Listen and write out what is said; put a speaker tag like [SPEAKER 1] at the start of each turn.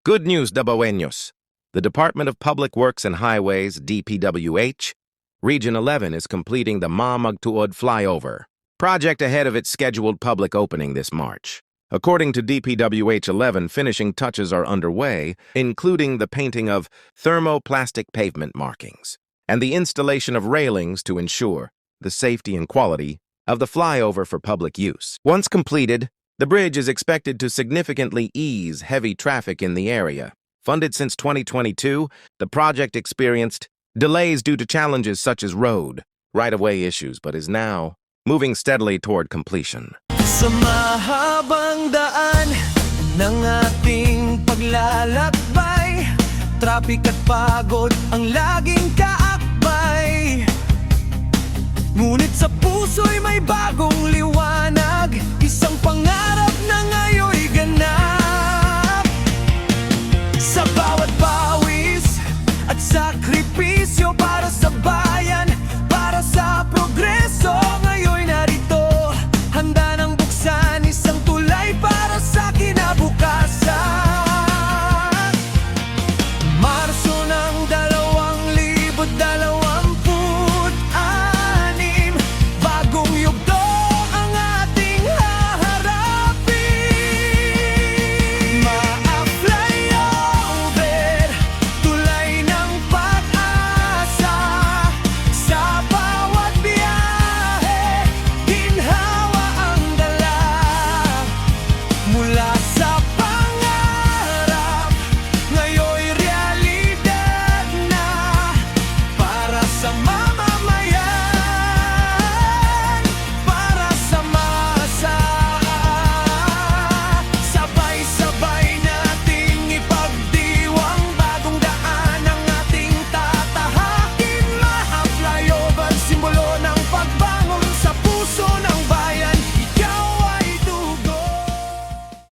[SPEAKER 1] Good news, Dabaweños. The Department of Public Works and Highways, DPWH, Region 11 is completing the Magtuod flyover, project ahead of its scheduled public opening this March. According to DPWH 11, finishing touches are underway, including the painting of thermoplastic pavement markings and the installation of railings to ensure the safety and quality of the flyover for public use. Once completed, the bridge is expected to significantly ease heavy traffic in the area. Funded since 2022, the project experienced delays due to challenges such as road, right-of-way issues, but is now moving steadily toward completion.
[SPEAKER 2] Sa mahabang daan ng ating paglalakbay, traffic at pagod ang laging kaakbay. Ngunit sa puso'y may bagong liwanag, isang pangarap na ngayon'y ganap.